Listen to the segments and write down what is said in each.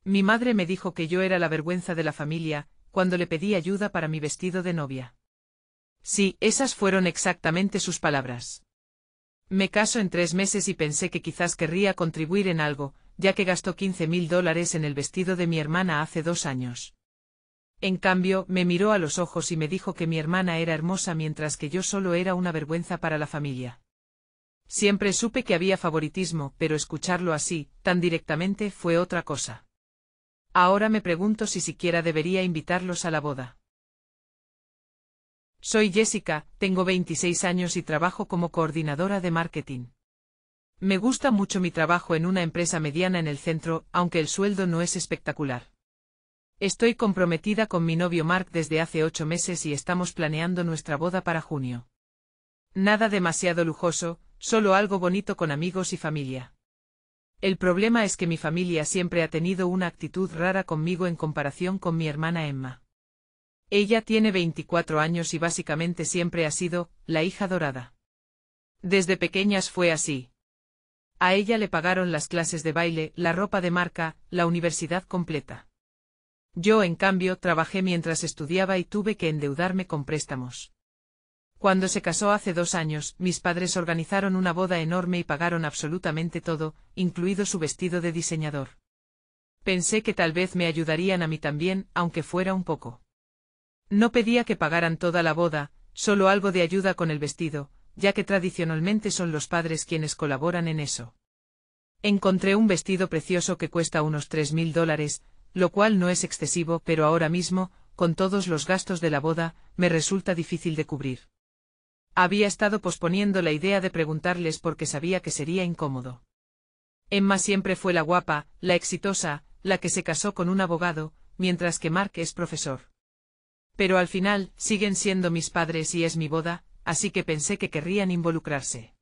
Mi madre me dijo que yo era la vergüenza de la familia, cuando le pedí ayuda para mi vestido de novia. Sí, esas fueron exactamente sus palabras. Me caso en 3 meses y pensé que quizás querría contribuir en algo, ya que gastó $15.000 en el vestido de mi hermana hace 2 años. En cambio, me miró a los ojos y me dijo que mi hermana era hermosa mientras que yo solo era una vergüenza para la familia. Siempre supe que había favoritismo, pero escucharlo así, tan directamente, fue otra cosa. Ahora me pregunto si siquiera debería invitarlos a la boda. Soy Jessica, tengo 26 años y trabajo como coordinadora de marketing. Me gusta mucho mi trabajo en una empresa mediana en el centro, aunque el sueldo no es espectacular. Estoy comprometida con mi novio Mark desde hace 8 meses y estamos planeando nuestra boda para junio. Nada demasiado lujoso, solo algo bonito con amigos y familia. El problema es que mi familia siempre ha tenido una actitud rara conmigo en comparación con mi hermana Emma. Ella tiene 24 años y básicamente siempre ha sido la hija dorada. Desde pequeñas fue así. A ella le pagaron las clases de baile, la ropa de marca, la universidad completa. Yo, en cambio, trabajé mientras estudiaba y tuve que endeudarme con préstamos. Cuando se casó hace 2 años, mis padres organizaron una boda enorme y pagaron absolutamente todo, incluido su vestido de diseñador. Pensé que tal vez me ayudarían a mí también, aunque fuera un poco. No pedía que pagaran toda la boda, solo algo de ayuda con el vestido, ya que tradicionalmente son los padres quienes colaboran en eso. Encontré un vestido precioso que cuesta unos $3.000, lo cual no es excesivo, pero ahora mismo, con todos los gastos de la boda, me resulta difícil de cubrir. Había estado posponiendo la idea de preguntarles porque sabía que sería incómodo. Emma siempre fue la guapa, la exitosa, la que se casó con un abogado, mientras que Mark es profesor. Pero al final, siguen siendo mis padres y es mi boda, así que pensé que querrían involucrarse.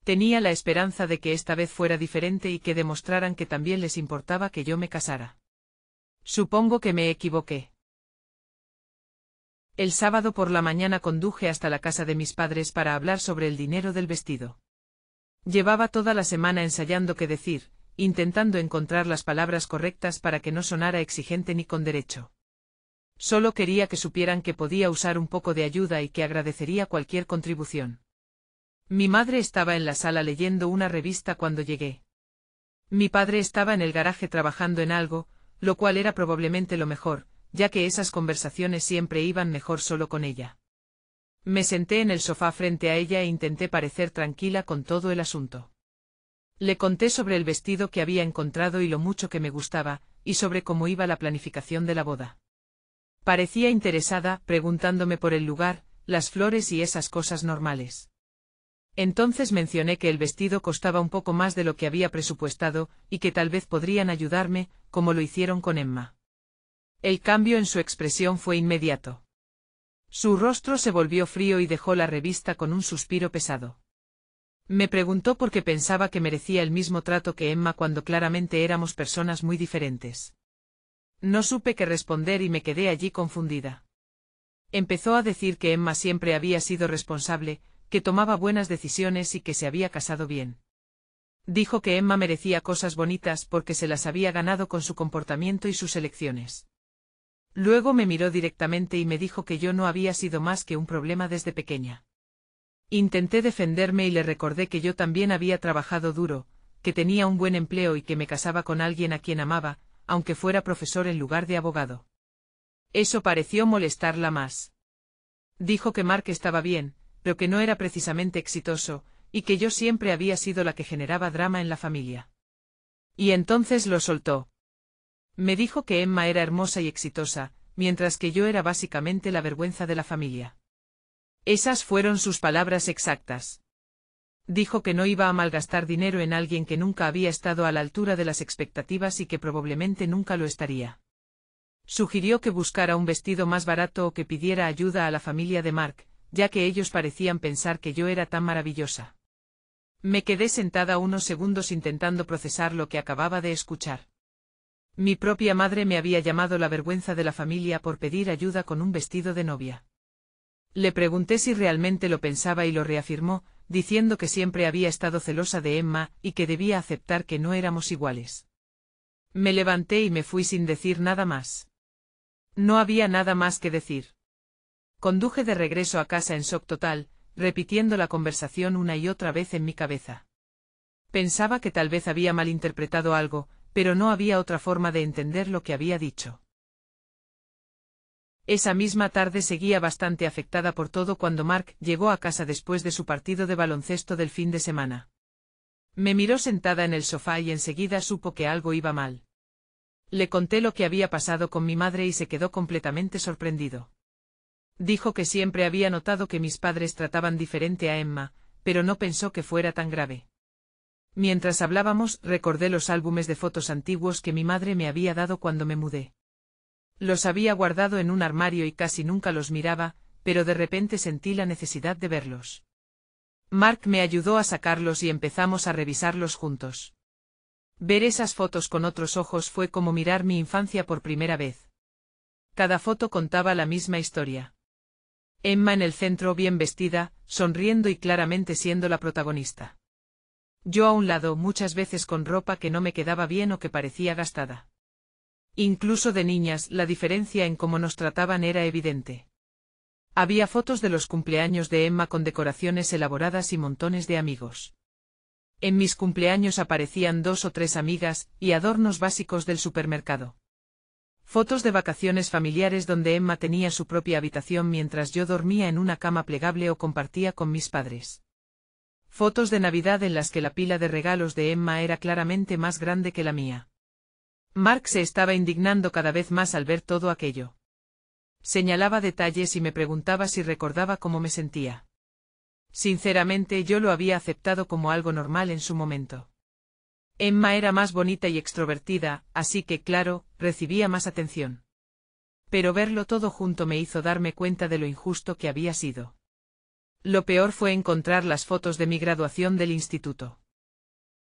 Tenía la esperanza de que esta vez fuera diferente y que demostraran que también les importaba que yo me casara. Supongo que me equivoqué. El sábado por la mañana conduje hasta la casa de mis padres para hablar sobre el dinero del vestido. Llevaba toda la semana ensayando qué decir, intentando encontrar las palabras correctas para que no sonara exigente ni con derecho. Solo quería que supieran que podía usar un poco de ayuda y que agradecería cualquier contribución. Mi madre estaba en la sala leyendo una revista cuando llegué. Mi padre estaba en el garaje trabajando en algo, lo cual era probablemente lo mejor, ya que esas conversaciones siempre iban mejor solo con ella. Me senté en el sofá frente a ella e intenté parecer tranquila con todo el asunto. Le conté sobre el vestido que había encontrado y lo mucho que me gustaba, y sobre cómo iba la planificación de la boda. Parecía interesada, preguntándome por el lugar, las flores y esas cosas normales. Entonces mencioné que el vestido costaba un poco más de lo que había presupuestado, y que tal vez podrían ayudarme, como lo hicieron con Emma. El cambio en su expresión fue inmediato. Su rostro se volvió frío y dejó la revista con un suspiro pesado. Me preguntó por qué pensaba que merecía el mismo trato que Emma cuando claramente éramos personas muy diferentes. No supe qué responder y me quedé allí confundida. Empezó a decir que Emma siempre había sido responsable, que tomaba buenas decisiones y que se había casado bien. Dijo que Emma merecía cosas bonitas porque se las había ganado con su comportamiento y sus elecciones. Luego me miró directamente y me dijo que yo no había sido más que un problema desde pequeña. Intenté defenderme y le recordé que yo también había trabajado duro, que tenía un buen empleo y que me casaba con alguien a quien amaba, aunque fuera profesor en lugar de abogado. Eso pareció molestarla más. Dijo que Mark estaba bien, pero que no era precisamente exitoso, y que yo siempre había sido la que generaba drama en la familia. Y entonces lo soltó. Me dijo que Emma era hermosa y exitosa, mientras que yo era básicamente la vergüenza de la familia. Esas fueron sus palabras exactas. Dijo que no iba a malgastar dinero en alguien que nunca había estado a la altura de las expectativas y que probablemente nunca lo estaría. Sugirió que buscara un vestido más barato o que pidiera ayuda a la familia de Mark, ya que ellos parecían pensar que yo era tan maravillosa. Me quedé sentada unos segundos intentando procesar lo que acababa de escuchar. Mi propia madre me había llamado la vergüenza de la familia por pedir ayuda con un vestido de novia. Le pregunté si realmente lo pensaba y lo reafirmó, diciendo que siempre había estado celosa de Emma y que debía aceptar que no éramos iguales. Me levanté y me fui sin decir nada más. No había nada más que decir. Conduje de regreso a casa en shock total, repitiendo la conversación una y otra vez en mi cabeza. Pensaba que tal vez había malinterpretado algo, pero no había otra forma de entender lo que había dicho. Esa misma tarde seguía bastante afectada por todo cuando Mark llegó a casa después de su partido de baloncesto del fin de semana. Me miró sentada en el sofá y enseguida supo que algo iba mal. Le conté lo que había pasado con mi madre y se quedó completamente sorprendido. Dijo que siempre había notado que mis padres trataban diferente a Emma, pero no pensó que fuera tan grave. Mientras hablábamos, recordé los álbumes de fotos antiguos que mi madre me había dado cuando me mudé. Los había guardado en un armario y casi nunca los miraba, pero de repente sentí la necesidad de verlos. Mark me ayudó a sacarlos y empezamos a revisarlos juntos. Ver esas fotos con otros ojos fue como mirar mi infancia por primera vez. Cada foto contaba la misma historia. Emma en el centro bien vestida, sonriendo y claramente siendo la protagonista. Yo a un lado muchas veces con ropa que no me quedaba bien o que parecía gastada. Incluso de niñas, la diferencia en cómo nos trataban era evidente. Había fotos de los cumpleaños de Emma con decoraciones elaboradas y montones de amigos. En mis cumpleaños aparecían 2 o 3 amigas, y adornos básicos del supermercado. Fotos de vacaciones familiares donde Emma tenía su propia habitación mientras yo dormía en una cama plegable o compartía con mis padres. Fotos de Navidad en las que la pila de regalos de Emma era claramente más grande que la mía. Mark se estaba indignando cada vez más al ver todo aquello. Señalaba detalles y me preguntaba si recordaba cómo me sentía. Sinceramente yo lo había aceptado como algo normal en su momento. Emma era más bonita y extrovertida, así que claro, recibía más atención. Pero verlo todo junto me hizo darme cuenta de lo injusto que había sido. Lo peor fue encontrar las fotos de mi graduación del instituto.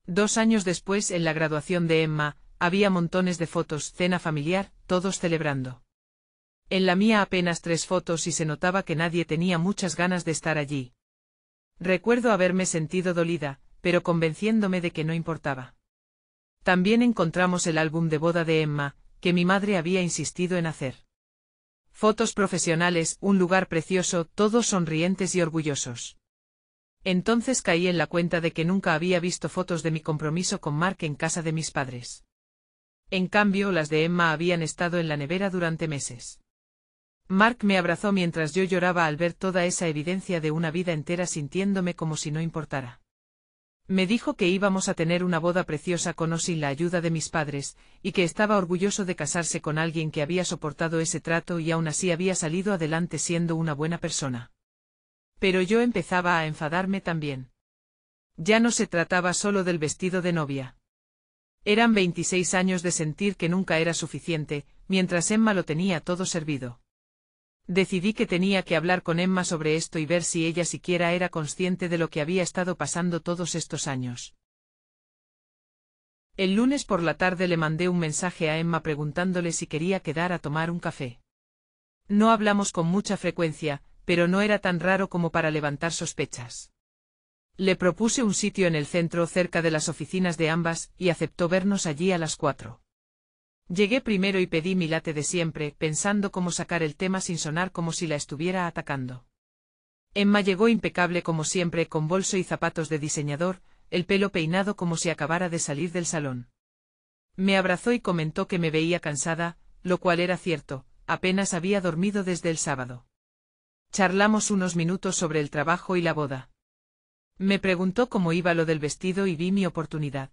2 años después, en la graduación de Emma, había montones de fotos, cena familiar, todos celebrando. En la mía apenas 3 fotos y se notaba que nadie tenía muchas ganas de estar allí. Recuerdo haberme sentido dolida, pero convenciéndome de que no importaba. También encontramos el álbum de boda de Emma, que mi madre había insistido en hacer. Fotos profesionales, un lugar precioso, todos sonrientes y orgullosos. Entonces caí en la cuenta de que nunca había visto fotos de mi compromiso con Mark en casa de mis padres. En cambio, las de Emma habían estado en la nevera durante meses. Mark me abrazó mientras yo lloraba al ver toda esa evidencia de una vida entera sintiéndome como si no importara. Me dijo que íbamos a tener una boda preciosa con o sin la ayuda de mis padres, y que estaba orgulloso de casarse con alguien que había soportado ese trato y aún así había salido adelante siendo una buena persona. Pero yo empezaba a enfadarme también. Ya no se trataba solo del vestido de novia. Eran 26 años de sentir que nunca era suficiente, mientras Emma lo tenía todo servido. Decidí que tenía que hablar con Emma sobre esto y ver si ella siquiera era consciente de lo que había estado pasando todos estos años. El lunes por la tarde le mandé un mensaje a Emma preguntándole si quería quedar a tomar un café. No hablamos con mucha frecuencia, pero no era tan raro como para levantar sospechas. Le propuse un sitio en el centro cerca de las oficinas de ambas, y aceptó vernos allí a las 4. Llegué primero y pedí mi latte de siempre, pensando cómo sacar el tema sin sonar como si la estuviera atacando. Emma llegó impecable como siempre, con bolso y zapatos de diseñador, el pelo peinado como si acabara de salir del salón. Me abrazó y comentó que me veía cansada, lo cual era cierto, apenas había dormido desde el sábado. Charlamos unos minutos sobre el trabajo y la boda. Me preguntó cómo iba lo del vestido y vi mi oportunidad.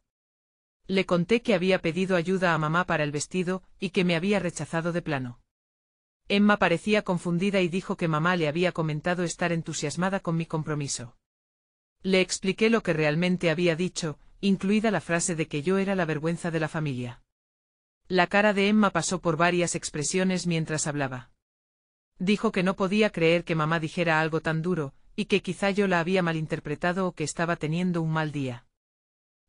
Le conté que había pedido ayuda a mamá para el vestido, y que me había rechazado de plano. Emma parecía confundida y dijo que mamá le había comentado estar entusiasmada con mi compromiso. Le expliqué lo que realmente había dicho, incluida la frase de que yo era la vergüenza de la familia. La cara de Emma pasó por varias expresiones mientras hablaba. Dijo que no podía creer que mamá dijera algo tan duro, y que quizá yo la había malinterpretado o que estaba teniendo un mal día.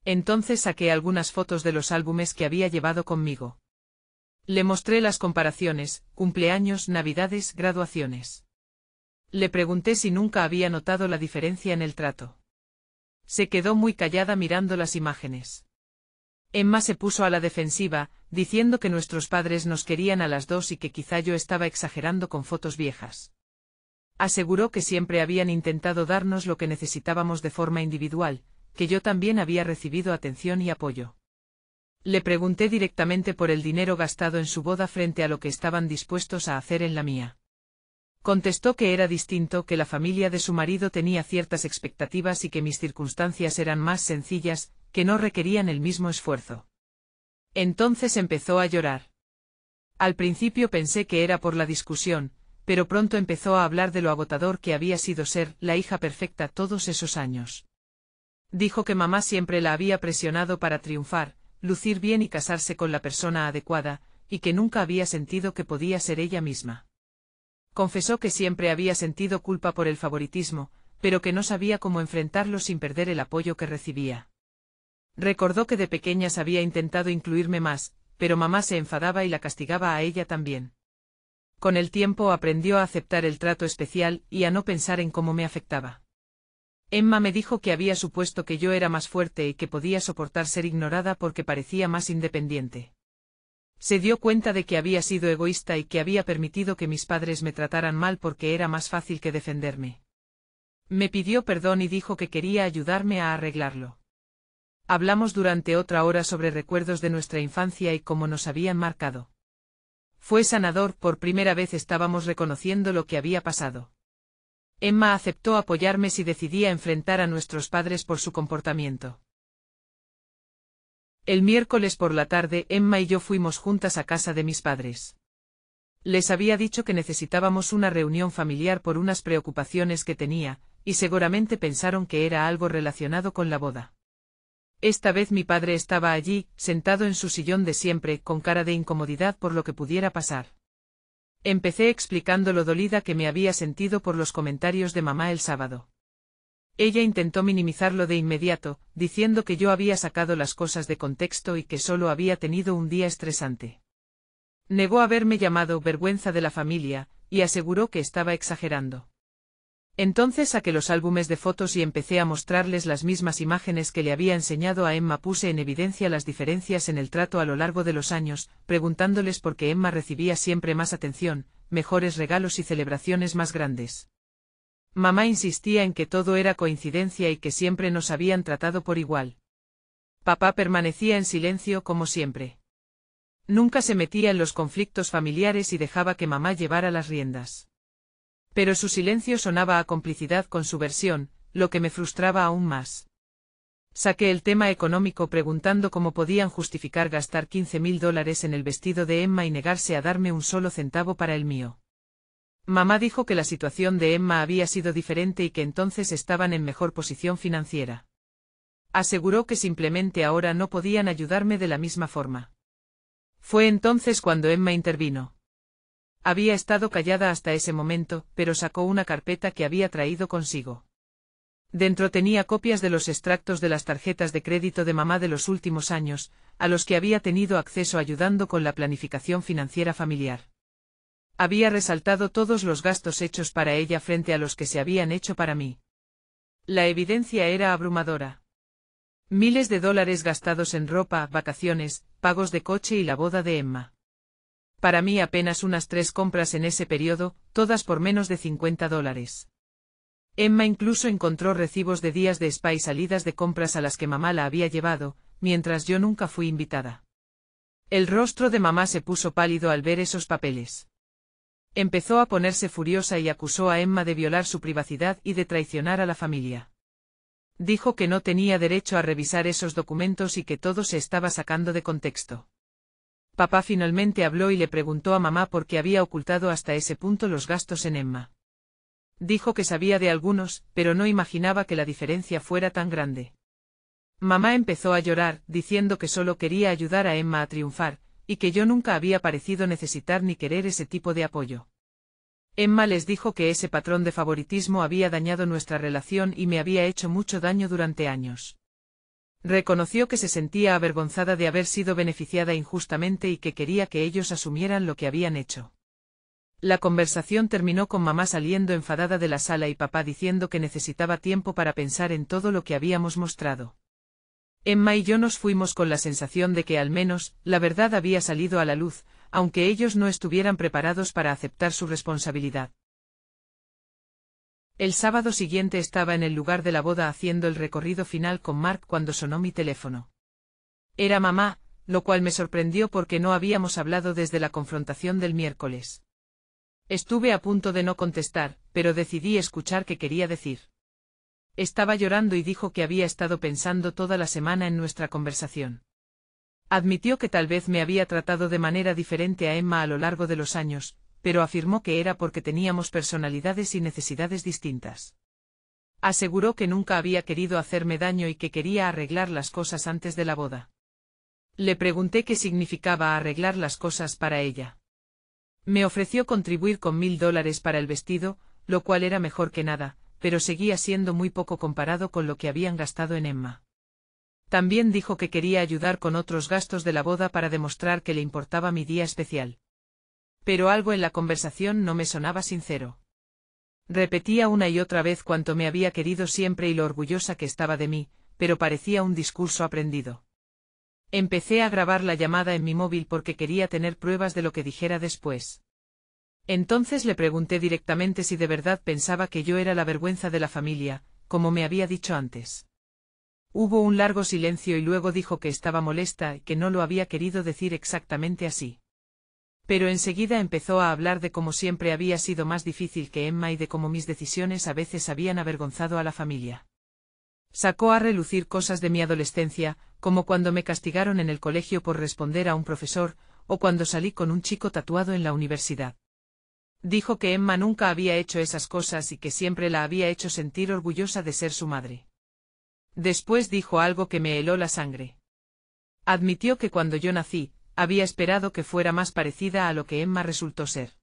Entonces saqué algunas fotos de los álbumes que había llevado conmigo. Le mostré las comparaciones, cumpleaños, navidades, graduaciones. Le pregunté si nunca había notado la diferencia en el trato. Se quedó muy callada mirando las imágenes. Emma se puso a la defensiva, diciendo que nuestros padres nos querían a las dos y que quizá yo estaba exagerando con fotos viejas. Aseguró que siempre habían intentado darnos lo que necesitábamos de forma individual, que yo también había recibido atención y apoyo. Le pregunté directamente por el dinero gastado en su boda frente a lo que estaban dispuestos a hacer en la mía. Contestó que era distinto, que la familia de su marido tenía ciertas expectativas y que mis circunstancias eran más sencillas, que no requerían el mismo esfuerzo. Entonces empezó a llorar. Al principio pensé que era por la discusión, pero pronto empezó a hablar de lo agotador que había sido ser la hija perfecta todos esos años. Dijo que mamá siempre la había presionado para triunfar, lucir bien y casarse con la persona adecuada, y que nunca había sentido que podía ser ella misma. Confesó que siempre había sentido culpa por el favoritismo, pero que no sabía cómo enfrentarlo sin perder el apoyo que recibía. Recordó que de pequeñas había intentado incluirme más, pero mamá se enfadaba y la castigaba a ella también. Con el tiempo aprendió a aceptar el trato especial y a no pensar en cómo me afectaba. Emma me dijo que había supuesto que yo era más fuerte y que podía soportar ser ignorada porque parecía más independiente. Se dio cuenta de que había sido egoísta y que había permitido que mis padres me trataran mal porque era más fácil que defenderme. Me pidió perdón y dijo que quería ayudarme a arreglarlo. Hablamos durante otra hora sobre recuerdos de nuestra infancia y cómo nos habían marcado. Fue sanador, por primera vez estábamos reconociendo lo que había pasado. Emma aceptó apoyarme si decidía enfrentar a nuestros padres por su comportamiento. El miércoles por la tarde Emma y yo fuimos juntas a casa de mis padres. Les había dicho que necesitábamos una reunión familiar por unas preocupaciones que tenía, y seguramente pensaron que era algo relacionado con la boda. Esta vez mi padre estaba allí, sentado en su sillón de siempre, con cara de incomodidad por lo que pudiera pasar. Empecé explicando lo dolida que me había sentido por los comentarios de mamá el sábado. Ella intentó minimizarlo de inmediato, diciendo que yo había sacado las cosas de contexto y que solo había tenido un día estresante. Negó haberme llamado vergüenza de la familia, y aseguró que estaba exagerando. Entonces saqué los álbumes de fotos y empecé a mostrarles las mismas imágenes que le había enseñado a Emma. Puse en evidencia las diferencias en el trato a lo largo de los años, preguntándoles por qué Emma recibía siempre más atención, mejores regalos y celebraciones más grandes. Mamá insistía en que todo era coincidencia y que siempre nos habían tratado por igual. Papá permanecía en silencio como siempre. Nunca se metía en los conflictos familiares y dejaba que mamá llevara las riendas. Pero su silencio sonaba a complicidad con su versión, lo que me frustraba aún más. Saqué el tema económico preguntando cómo podían justificar gastar $15.000 en el vestido de Emma y negarse a darme un solo centavo para el mío. Mamá dijo que la situación de Emma había sido diferente y que entonces estaban en mejor posición financiera. Aseguró que simplemente ahora no podían ayudarme de la misma forma. Fue entonces cuando Emma intervino. Había estado callada hasta ese momento, pero sacó una carpeta que había traído consigo. Dentro tenía copias de los extractos de las tarjetas de crédito de mamá de los últimos años, a los que había tenido acceso ayudando con la planificación financiera familiar. Había resaltado todos los gastos hechos para ella frente a los que se habían hecho para mí. La evidencia era abrumadora. Miles de dólares gastados en ropa, vacaciones, pagos de coche y la boda de Emma. Para mí apenas unas 3 compras en ese periodo, todas por menos de $50. Emma incluso encontró recibos de días de spa y salidas de compras a las que mamá la había llevado, mientras yo nunca fui invitada. El rostro de mamá se puso pálido al ver esos papeles. Empezó a ponerse furiosa y acusó a Emma de violar su privacidad y de traicionar a la familia. Dijo que no tenía derecho a revisar esos documentos y que todo se estaba sacando de contexto. Papá finalmente habló y le preguntó a mamá por qué había ocultado hasta ese punto los gastos en Emma. Dijo que sabía de algunos, pero no imaginaba que la diferencia fuera tan grande. Mamá empezó a llorar, diciendo que solo quería ayudar a Emma a triunfar, y que yo nunca había parecido necesitar ni querer ese tipo de apoyo. Emma les dijo que ese patrón de favoritismo había dañado nuestra relación y me había hecho mucho daño durante años. Reconoció que se sentía avergonzada de haber sido beneficiada injustamente y que quería que ellos asumieran lo que habían hecho. La conversación terminó con mamá saliendo enfadada de la sala y papá diciendo que necesitaba tiempo para pensar en todo lo que habíamos mostrado. Emma y yo nos fuimos con la sensación de que al menos, la verdad había salido a la luz, aunque ellos no estuvieran preparados para aceptar su responsabilidad. El sábado siguiente estaba en el lugar de la boda haciendo el recorrido final con Mark cuando sonó mi teléfono. Era mamá, lo cual me sorprendió porque no habíamos hablado desde la confrontación del miércoles. Estuve a punto de no contestar, pero decidí escuchar qué quería decir. Estaba llorando y dijo que había estado pensando toda la semana en nuestra conversación. Admitió que tal vez me había tratado de manera diferente a Emma a lo largo de los años, pero afirmó que era porque teníamos personalidades y necesidades distintas. Aseguró que nunca había querido hacerme daño y que quería arreglar las cosas antes de la boda. Le pregunté qué significaba arreglar las cosas para ella. Me ofreció contribuir con $1000 para el vestido, lo cual era mejor que nada, pero seguía siendo muy poco comparado con lo que habían gastado en Emma. También dijo que quería ayudar con otros gastos de la boda para demostrar que le importaba mi día especial. Pero algo en la conversación no me sonaba sincero. Repetía una y otra vez cuánto me había querido siempre y lo orgullosa que estaba de mí, pero parecía un discurso aprendido. Empecé a grabar la llamada en mi móvil porque quería tener pruebas de lo que dijera después. Entonces le pregunté directamente si de verdad pensaba que yo era la vergüenza de la familia, como me había dicho antes. Hubo un largo silencio y luego dijo que estaba molesta y que no lo había querido decir exactamente así. Pero enseguida empezó a hablar de cómo siempre había sido más difícil que Emma y de cómo mis decisiones a veces habían avergonzado a la familia. Sacó a relucir cosas de mi adolescencia, como cuando me castigaron en el colegio por responder a un profesor, o cuando salí con un chico tatuado en la universidad. Dijo que Emma nunca había hecho esas cosas y que siempre la había hecho sentir orgullosa de ser su madre. Después dijo algo que me heló la sangre. Admitió que cuando yo nací, había esperado que fuera más parecida a lo que Emma resultó ser.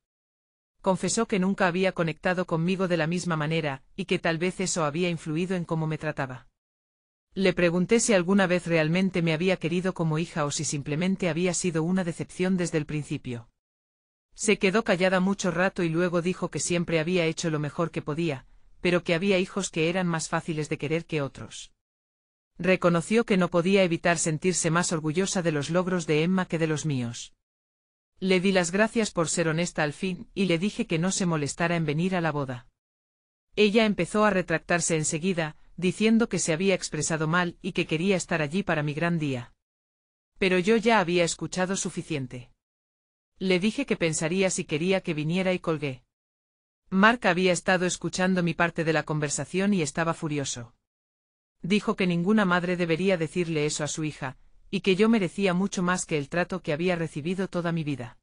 Confesó que nunca había conectado conmigo de la misma manera, y que tal vez eso había influido en cómo me trataba. Le pregunté si alguna vez realmente me había querido como hija o si simplemente había sido una decepción desde el principio. Se quedó callada mucho rato y luego dijo que siempre había hecho lo mejor que podía, pero que había hijos que eran más fáciles de querer que otros. Reconoció que no podía evitar sentirse más orgullosa de los logros de Emma que de los míos. Le di las gracias por ser honesta al fin, y le dije que no se molestara en venir a la boda. Ella empezó a retractarse enseguida, diciendo que se había expresado mal y que quería estar allí para mi gran día. Pero yo ya había escuchado suficiente. Le dije que pensaría si quería que viniera y colgué. Mark había estado escuchando mi parte de la conversación y estaba furioso. Dijo que ninguna madre debería decirle eso a su hija, y que yo merecía mucho más que el trato que había recibido toda mi vida.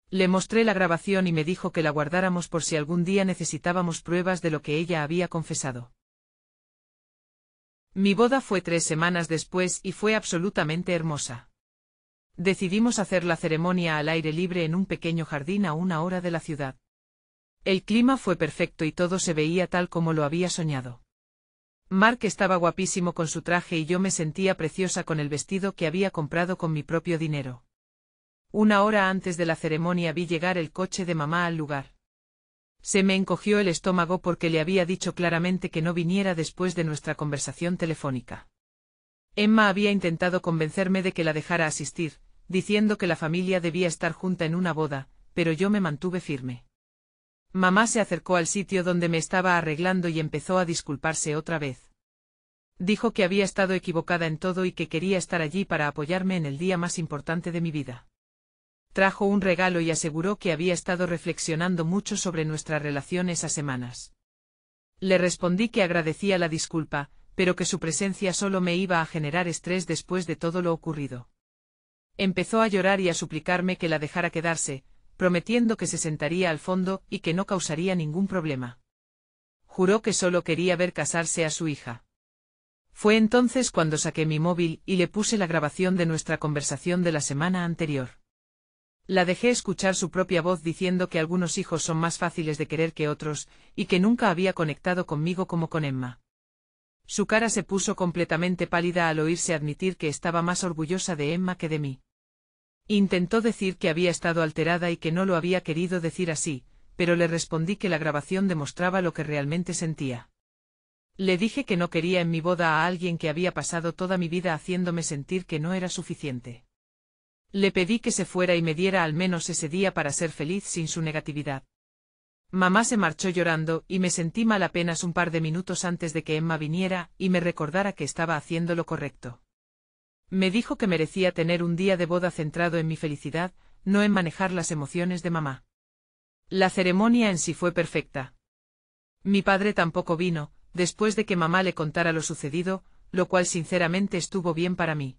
Le mostré la grabación y me dijo que la guardáramos por si algún día necesitábamos pruebas de lo que ella había confesado. Mi boda fue 3 semanas después y fue absolutamente hermosa. Decidimos hacer la ceremonia al aire libre en un pequeño jardín a 1 hora de la ciudad. El clima fue perfecto y todo se veía tal como lo había soñado. Mark estaba guapísimo con su traje y yo me sentía preciosa con el vestido que había comprado con mi propio dinero. 1 hora antes de la ceremonia vi llegar el coche de mamá al lugar. Se me encogió el estómago porque le había dicho claramente que no viniera después de nuestra conversación telefónica. Emma había intentado convencerme de que la dejara asistir, diciendo que la familia debía estar junta en una boda, pero yo me mantuve firme. Mamá se acercó al sitio donde me estaba arreglando y empezó a disculparse otra vez. Dijo que había estado equivocada en todo y que quería estar allí para apoyarme en el día más importante de mi vida. Trajo un regalo y aseguró que había estado reflexionando mucho sobre nuestra relación esas semanas. Le respondí que agradecía la disculpa, pero que su presencia solo me iba a generar estrés después de todo lo ocurrido. Empezó a llorar y a suplicarme que la dejara quedarse, prometiendo que se sentaría al fondo y que no causaría ningún problema. Juró que solo quería ver casarse a su hija. Fue entonces cuando saqué mi móvil y le puse la grabación de nuestra conversación de la semana anterior. La dejé escuchar su propia voz diciendo que algunos hijos son más fáciles de querer que otros, y que nunca había conectado conmigo como con Emma. Su cara se puso completamente pálida al oírse admitir que estaba más orgullosa de Emma que de mí. Intentó decir que había estado alterada y que no lo había querido decir así, pero le respondí que la grabación demostraba lo que realmente sentía. Le dije que no quería en mi boda a alguien que había pasado toda mi vida haciéndome sentir que no era suficiente. Le pedí que se fuera y me diera al menos ese día para ser feliz sin su negatividad. Mamá se marchó llorando y me sentí mal apenas un par de minutos antes de que Emma viniera y me recordara que estaba haciendo lo correcto. Me dijo que merecía tener un día de boda centrado en mi felicidad, no en manejar las emociones de mamá. La ceremonia en sí fue perfecta. Mi padre tampoco vino, después de que mamá le contara lo sucedido, lo cual sinceramente estuvo bien para mí.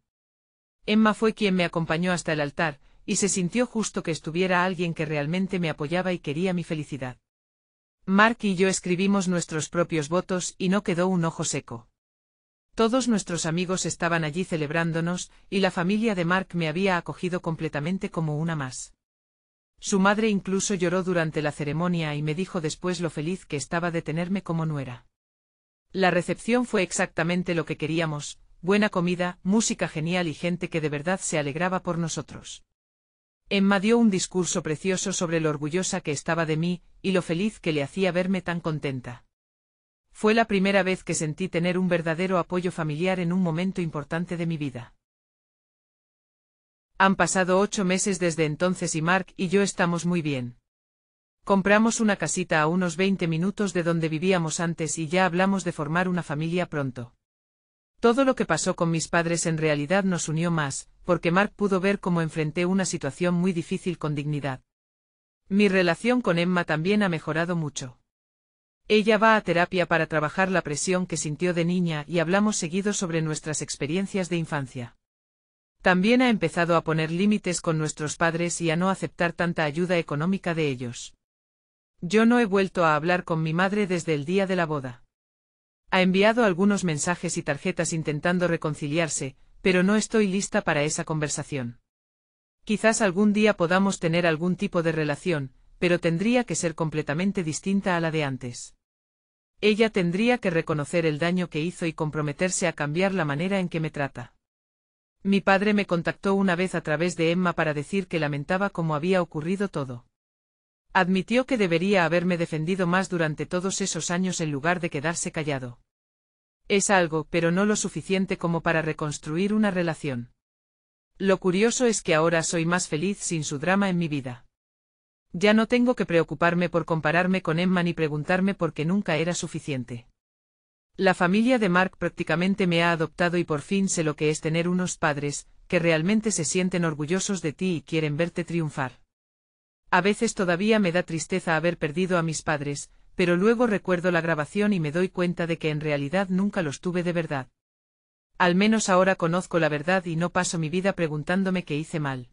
Emma fue quien me acompañó hasta el altar, y se sintió justo que estuviera alguien que realmente me apoyaba y quería mi felicidad. Mark y yo escribimos nuestros propios votos y no quedó un ojo seco. Todos nuestros amigos estaban allí celebrándonos, y la familia de Mark me había acogido completamente como una más. Su madre incluso lloró durante la ceremonia y me dijo después lo feliz que estaba de tenerme como nuera. La recepción fue exactamente lo que queríamos, buena comida, música genial y gente que de verdad se alegraba por nosotros. Emma dio un discurso precioso sobre lo orgullosa que estaba de mí, y lo feliz que le hacía verme tan contenta. Fue la primera vez que sentí tener un verdadero apoyo familiar en un momento importante de mi vida. Han pasado 8 meses desde entonces y Mark y yo estamos muy bien. Compramos una casita a unos 20 minutos de donde vivíamos antes y ya hablamos de formar una familia pronto. Todo lo que pasó con mis padres en realidad nos unió más, porque Mark pudo ver cómo enfrenté una situación muy difícil con dignidad. Mi relación con Emma también ha mejorado mucho. Ella va a terapia para trabajar la presión que sintió de niña y hablamos seguido sobre nuestras experiencias de infancia. También ha empezado a poner límites con nuestros padres y a no aceptar tanta ayuda económica de ellos. Yo no he vuelto a hablar con mi madre desde el día de la boda. Ha enviado algunos mensajes y tarjetas intentando reconciliarse, pero no estoy lista para esa conversación. Quizás algún día podamos tener algún tipo de relación, pero tendría que ser completamente distinta a la de antes. Ella tendría que reconocer el daño que hizo y comprometerse a cambiar la manera en que me trata. Mi padre me contactó una vez a través de Emma para decir que lamentaba cómo había ocurrido todo. Admitió que debería haberme defendido más durante todos esos años en lugar de quedarse callado. Es algo, pero no lo suficiente como para reconstruir una relación. Lo curioso es que ahora soy más feliz sin su drama en mi vida. Ya no tengo que preocuparme por compararme con Emma ni preguntarme por qué nunca era suficiente. La familia de Mark prácticamente me ha adoptado y por fin sé lo que es tener unos padres, que realmente se sienten orgullosos de ti y quieren verte triunfar. A veces todavía me da tristeza haber perdido a mis padres, pero luego recuerdo la grabación y me doy cuenta de que en realidad nunca los tuve de verdad. Al menos ahora conozco la verdad y no paso mi vida preguntándome qué hice mal.